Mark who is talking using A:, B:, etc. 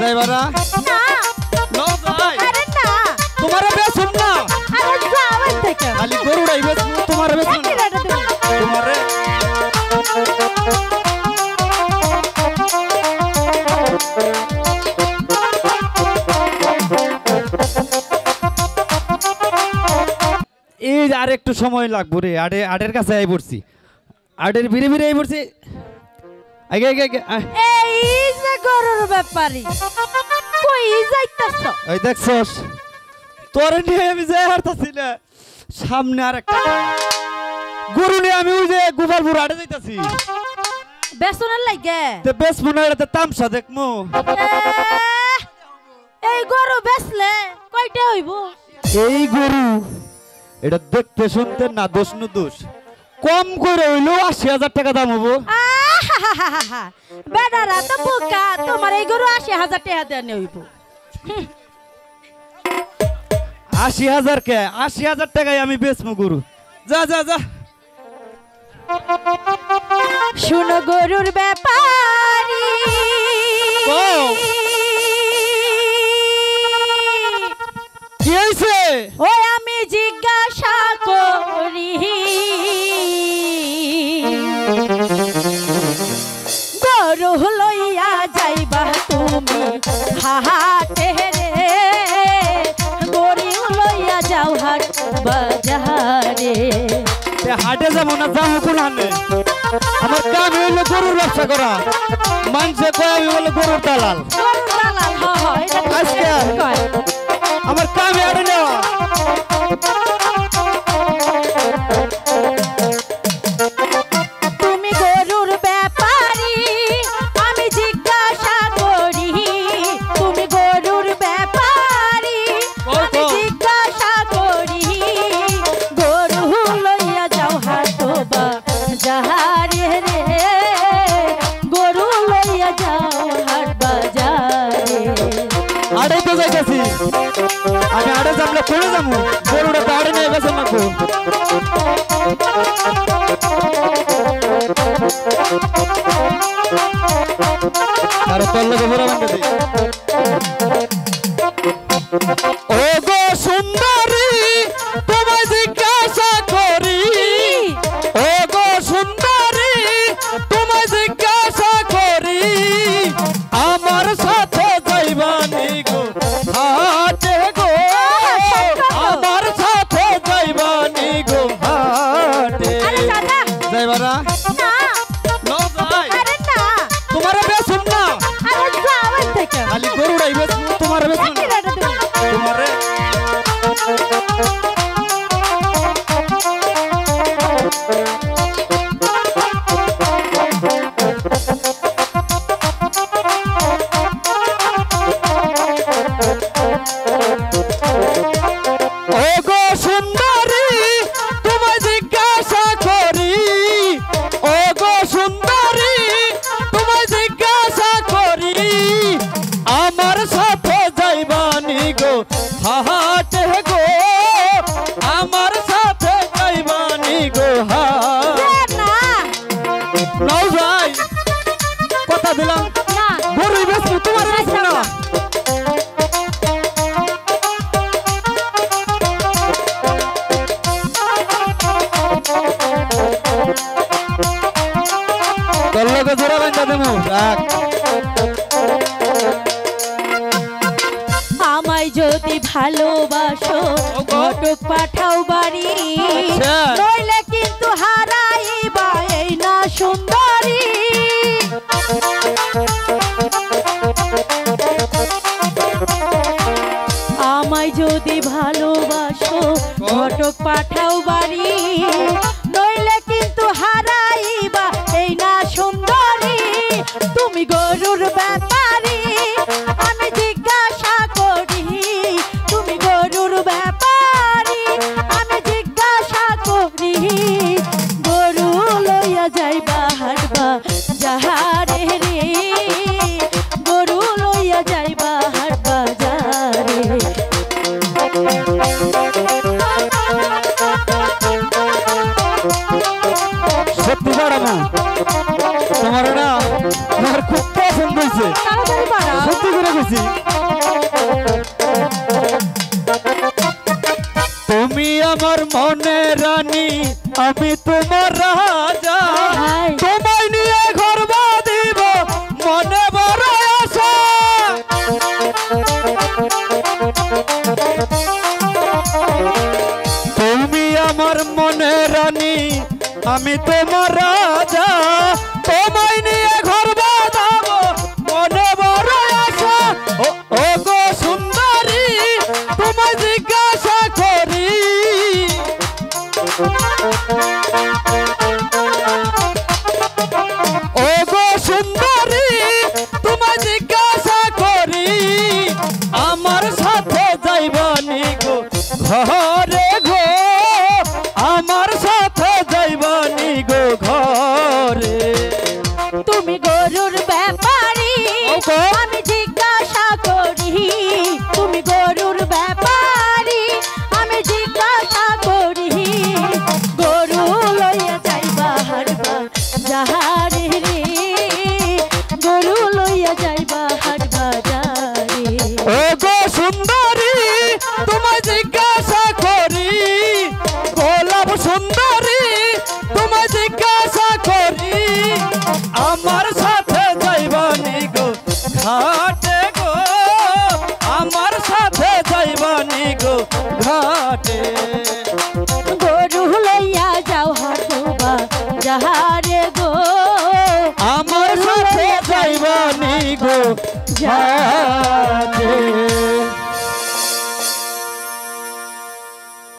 A: যাইবারা
B: না
A: নো যাই
B: আরে না
A: তোমারে বেচুম না
B: আরে যাও থেকে
A: খালি গরুড়াই বেচুম তোমারে বেচুম
B: কি রেটে তুমি
A: তোমারে এই আর একটু সময় লাগবে রে আডের কাছে আই পড়ছি আডের ভিড়ে ভিড়ে আই পড়ছি আগে আগে আগে
B: এই যে গরুর ব্যাপারী কই যাইতাছ
A: এই দেখছস তোরে নিয়ে আমি যাই হারতাছি না সামনে আর একটা গরু নিয়ে আমি ওই যে গোপালপুর আড়ে যাইতাছি
B: বেসনের লাগে
A: তে বেশ মনে হয় এটা তামসা দেখমু
B: এই গরু বেচলে কয়টা হইব
A: এই গরু এটা দেখতে শুনতে না দোষ নু দোষ কম করে হইলো ৮০,০০০ টাকা দাম হবো
B: বেডারা তো বোকা তোমার এই গরু ৮০,০০০ টাকা দেয়া হইব
A: ৮০,০০০ কে ৮০,০০০ টাকায় আমি বেচমু গরু যা যা যা
B: শুনো গরুর ব্যাপারী
A: কি হইছে
B: ওই আমি জিজ্ঞাসা করি গরু লইয়া যাইবা তুমি হাটে রে গরু লইয়া যাও হাট বাজারে
A: হাটে যাবো না যাবো কোনখানে আমার কাম হইলো গরুর ব্যবসা করা মানুষে কয় আমি বলে গরুর দালাল
B: গরুর দালাল হয়
A: আজকে আমার কাম হাটে নেওয়া
B: তুমি গরুর ব্যাপারী আমি জিজ্ঞাসা করি তুমি গরুর ব্যাপারী আমি জিজ্ঞাসা করি গরু লইয়া যাও হাট বাজারে রে গরু লইয়া যাও হাট বাজারে
A: আড়ে তো যাইতেছি আমি আড়ে যাবলে কোনে যাবো গরুটা তো আড়ে নিয়ে গেছে নাকো আর তোর লগে বড় বান্ধে দি ও গো সুন্দরী তোমায় জিজ্ঞাসা করি ও গো সুন্দরী তোমায় জিজ্ঞাসা করি আমার সাথে যাইবানি গো হাটে গো আমার সাথে যাইবানি গো হাটে
B: আরে দাদা
A: যাইবারা
B: না
A: নো যাই
B: আরে না
A: তোমারে বেচুম না
B: আরে যাও থেকে
A: খালি গরুড়াই বেচুম তোমারে বেচুম
B: কি রেটে তুমি
A: তোমারে ও গো সুন্দরী তোমায় জিজ্ঞাসা করি ও গো সুন্দরী তোমায় জিজ্ঞাসা করি আমার সাথে যাইবানি গো হাটে গো আমার সাথে যাইবানি গো হাট
B: না
A: নাও যাই কথা দিলাম
B: না
A: গরু বেচবো তোমার বেচবো না তোর লগে জোড়া বান্ধা দেবো রাখ
B: আমায় যদি ভালোবাসো ঘটক পাঠাও বাড়ি
A: আচ্ছা।
B: নইলে কিন্তু হারাইবা এই না সুন্দরী আমায় যদি ভালোবাসো ঘটক পাঠাও বাড়ি নইলে কিন্তু হারাইবা এই না সুন্দরী তুমি গরুর ব্যাপারী আমি জিজ্ঞাসা করি তুমি গরুর ব্যাপারী আমি জিজ্ঞাসা করি গরু লইয়া যাইবা হাটবা যাহারে রে গরু লইয়া যাইবা হাটবা যারে
A: সত্যি বড় না তোমার না আমার খুব পছন্দ হয়েছে কইছি তুমি আমার মনে রানী আমি তোমার রাজা তোমায় নিয়ে ঘর বাঁধিব মনে বড় আশা তুমি আমার মনে রানী আমি তোমার রাজা তোমায় নিয়ে ঘর বাঁধাবো মনে বড় আশা ও গো সুন্দরী তোমায় জিজ্ঞাসা করি ও গো সুন্দরী তোমায় জিজ্ঞাসা করি আমার সাথে যাইবানি গো ঘরে গো আমার সাথে যাইবানি গো ঘরে
B: তুমি গরুর ব্যাপারী আমি জিজ্ঞাসা করি তুমি গরুর ব্যাপারী আমি জিজ্ঞাসা করি গরু লইয়া যাইবা হারবা যাহারে রে গরু লইয়া যাইবা হারবা যারে
A: ও গো সুন্দরী তোমায় জিজ্ঞাসা করি গোলাপ সুন্দরী তোমায় জিজ্ঞাসা করি আমার সাথে যাইবানি গো ঘাটে গো আমার সাথে যাইবানি গো ঘাটে
B: গরু লইয়া যাও হারবা যাহা